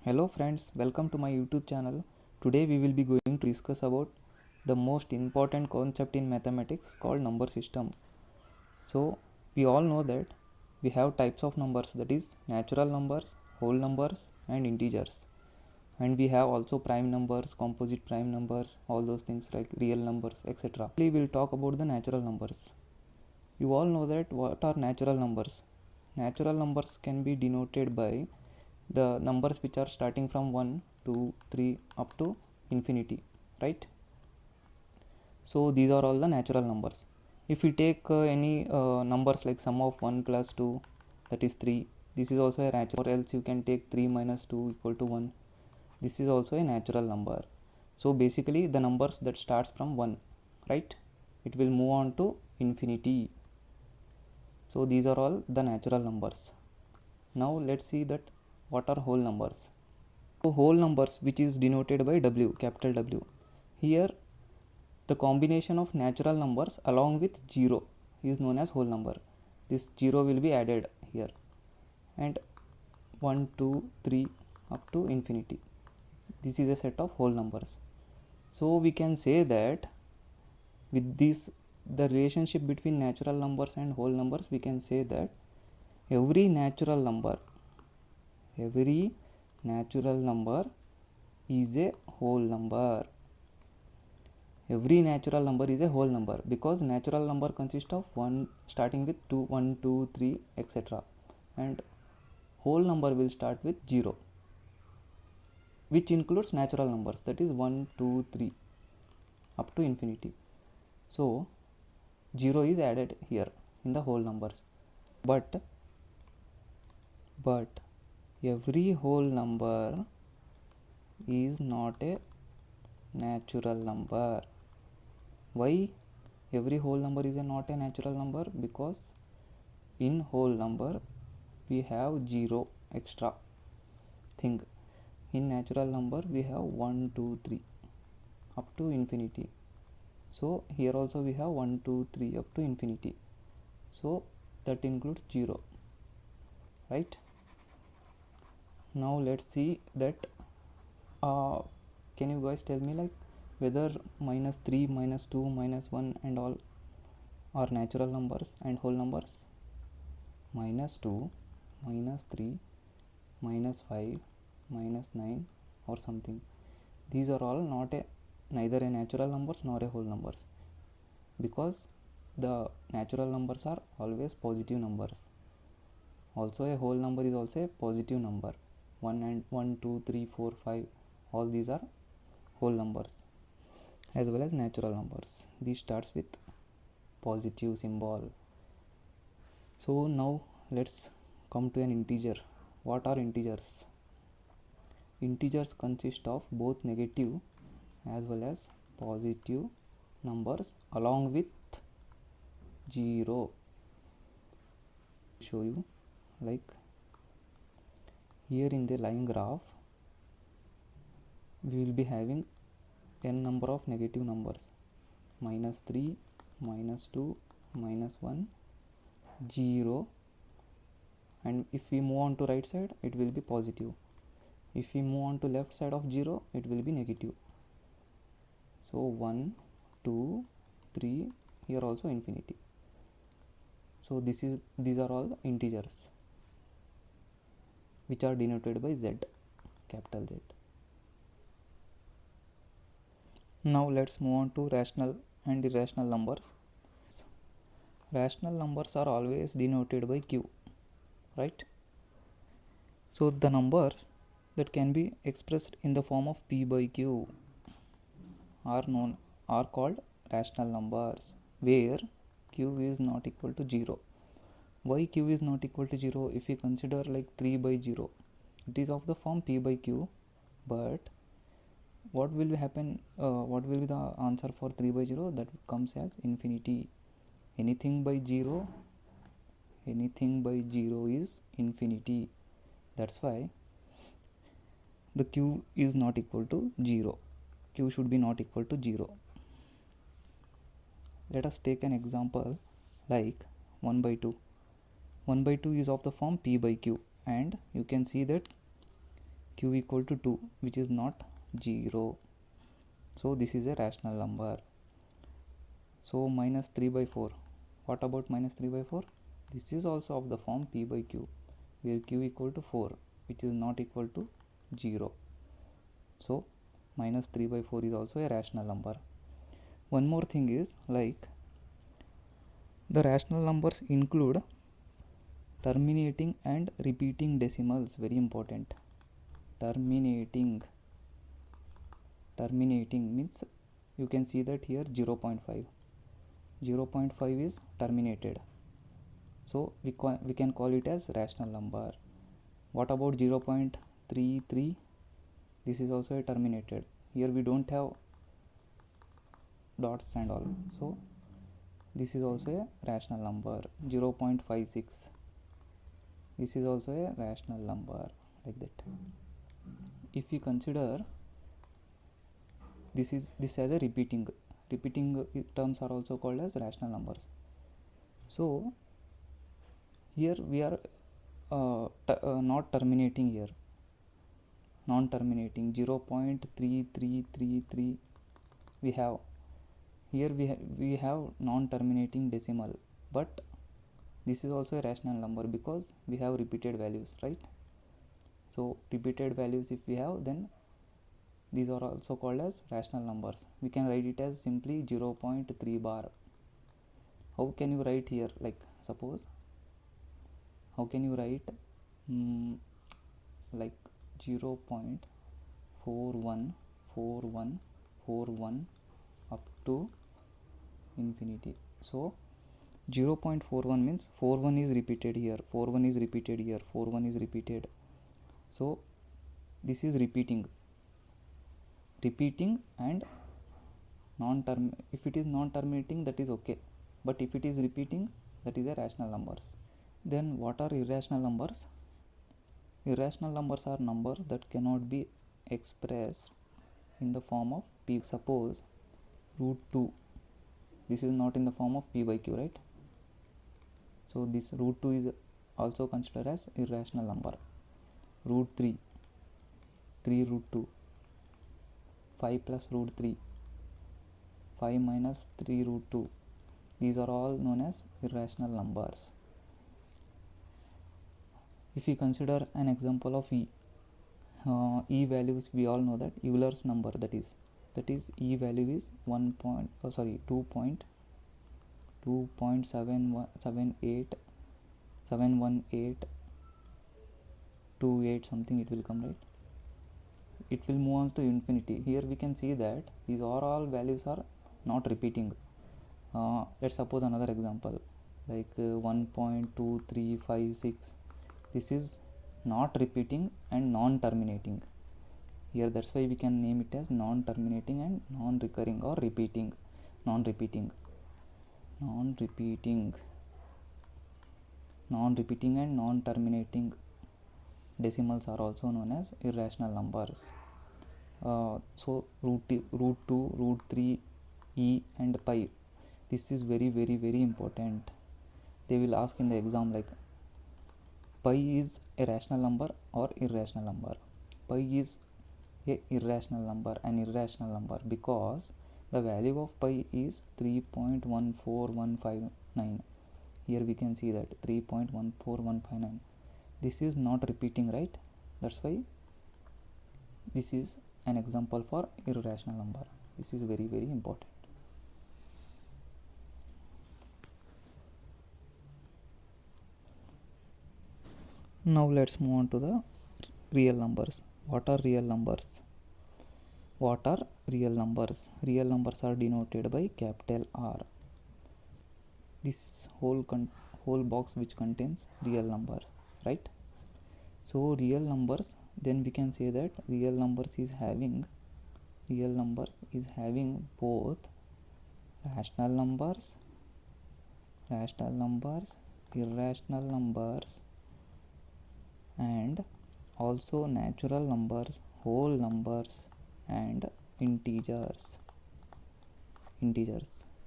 Hello friends, welcome to my YouTube channel. Today we will be going to discuss about the most important concept in mathematics called number system. So we all know that we have types of numbers, that is natural numbers, whole numbers and integers. And we have also prime numbers, composite prime numbers, all those things like real numbers, etc. We will talk about the natural numbers. You all know that what are natural numbers. Natural numbers can be denoted by the numbers which are starting from 1, 2, 3 up to infinity, right? So these are all the natural numbers. If we take any numbers like sum of 1 plus 2, that is 3, this is also a natural, or else you can take 3 minus 2 equal to 1. This is also a natural number. So basically the numbers that starts from 1, right? It will move on to infinity. So these are all the natural numbers. Now let's see that what are whole numbers. So whole numbers, which is denoted by W, capital W. Here the combination of natural numbers along with 0 is known as whole number. This 0 will be added here, and 1, 2, 3 up to infinity. This is a set of whole numbers. So we can say that with this, the relationship between natural numbers and whole numbers, we can say that every natural number is a whole number. Every natural number is a whole number, because natural number consists of 1 starting with 2, 1, 2, 3, etc. and whole number will start with 0, which includes natural numbers, that is 1, 2, 3 up to infinity. So 0 is added here in the whole numbers, but every whole number is not a natural number. Why every whole number is not a natural number? Because in whole number we have 0 extra thing. In natural number we have 1, 2, 3 up to infinity. So here also we have 1, 2, 3 up to infinity. So that includes 0, right? Now let's see that can you guys tell me like whether minus 3, minus 2, minus 1 and all are natural numbers and whole numbers? Minus 2, minus 3, minus 5, minus 9 or something, these are all neither a natural numbers nor a whole numbers, because the natural numbers are always positive numbers. Also a whole number is also a positive number. 1, 2, 3, 4, 5, all these are whole numbers as well as natural numbers. This starts with positive symbol. So now let's come to an integer. What are integers? Integers consist of both negative as well as positive numbers along with 0. Show you like here in the line graph we will be having n number of negative numbers, minus 3, minus 2, minus 1, 0, and if we move on to right side it will be positive. If we move on to left side of 0 it will be negative. So 1, 2, 3, here also infinity. So these are all integers which are denoted by Z, capital Z. Now let's move on to rational and irrational numbers. Rational numbers are always denoted by Q, right? So the numbers that can be expressed in the form of P by Q are called rational numbers, where Q is not equal to 0. Why Q is not equal to 0? If we consider like 3 by 0, it is of the form P by Q, but what will happen? What will be the answer for 3 by 0? That comes as infinity. Anything by 0 is infinity. That's why the Q is not equal to 0. Q should be not equal to 0. Let us take an example like 1 by 2. 1 by 2 is of the form P by Q, and you can see that q equal to 2, which is not 0. So this is a rational number. So minus 3 by 4. What about minus 3 by 4? This is also of the form p by q, where q equal to 4, which is not equal to 0. So minus 3 by 4 is also a rational number. One more thing is, like, the rational numbers include terminating and repeating decimals. Very important. Terminating means, you can see that here 0.5 is terminated, so we can call it as rational number. What about 0.33? This is also a terminated. Here we don't have dots and all, so this is also a rational number. 0.56, this is also a rational number, like that. If we consider this as a repeating terms are also called as rational numbers. So here we are not terminating here, non-terminating. 0.3333 we have here. We have non-terminating decimal, but this is also a rational number because we have repeated values, right? So repeated values if we have, then these are also called as rational numbers. We can write it as simply 0.3 bar. How can you write here? Like, suppose, how can you write like 0.414141 up to infinity? So 0.41 means 41 is repeated here, 41 is repeated here, 41 is repeated. So this is repeating and if it is non-terminating, that is okay, but if it is repeating, that is a rational numbers. Then what are irrational numbers? Irrational numbers are numbers that cannot be expressed in the form of p. Suppose root 2, this is not in the form of p by q, right? So this root 2 is also considered as irrational number. Root 3 root 2, 5 plus root 3, 5 minus 3 root 2, these are all known as irrational numbers. If we consider an example of e values, we all know that Euler's number, that is e value is 2.71828 something, it will come, right? It will move on to infinity. Here we can see that these are all values are not repeating. Let's suppose another example, like 1.2356. This is not repeating and non-terminating here. That's why we can name it as non-terminating and non-recurring, or repeating. Non-repeating and non-terminating decimals are also known as irrational numbers. So root 2, root 3, e and pi, this is very important. They will ask in the exam, like, pi is a rational number or irrational number. Pi is a irrational number, an irrational number, because the value of pi is 3.14159. Here we can see that 3.14159. This is not repeating, right? That's why this is an example for irrational number. This is very important. Now let's move on to the real numbers. What are real numbers? Real numbers are denoted by capital R. This whole box which contains real number, right? So real numbers, then we can say that real numbers is having both rational numbers, irrational numbers, and also natural numbers, whole numbers, and integers.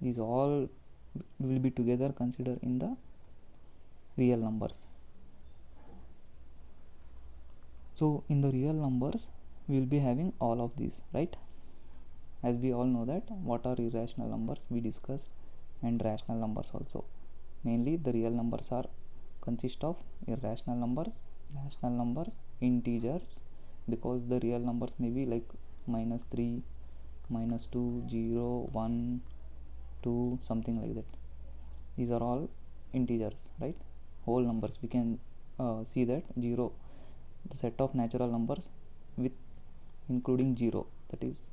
These all will be together considered in the real numbers. So in the real numbers we will be having all of these, right? As we all know that what are irrational numbers we discussed, and rational numbers also. Mainly the real numbers are consist of irrational numbers, rational numbers, integers, because the real numbers may be like -3, -2, 0, 1, 2, something like that. These are all integers, right? Whole numbers. We can see that 0, the set of natural numbers with including 0, that is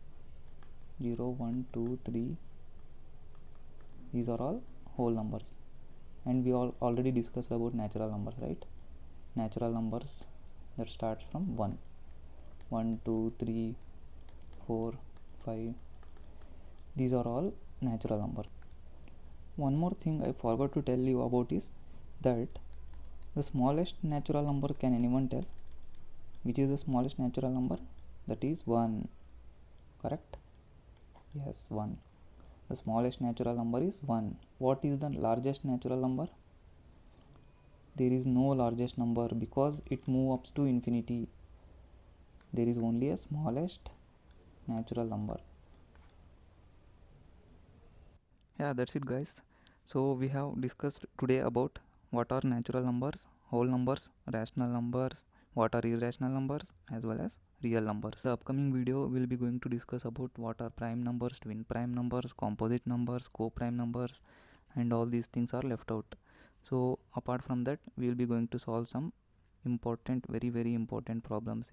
0, 1, 2, 3. These are all whole numbers. And we all already discussed about natural numbers, right? Natural numbers that starts from 1, 1, 2, 3, 4, 5. These are all natural numbers. One more thing I forgot to tell you about is that the smallest natural number, can anyone tell which is the smallest natural number? That is 1. Correct? Yes, 1. The smallest natural number is 1. What is the largest natural number? There is no largest number because it moves up to infinity. There is only a smallest natural number. Yeah, that's it guys. So we have discussed today about what are natural numbers, whole numbers, rational numbers, what are irrational numbers, as well as real numbers. The upcoming video will be going to discuss about what are prime numbers, twin prime numbers, composite numbers, co-prime numbers, and all these things are left out. So apart from that, we will be going to solve some important, very important problems.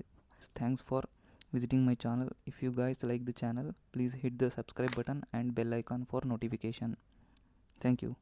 Thanks for visiting my channel. If you guys like the channel, please hit the subscribe button and bell icon for notification. Thank you.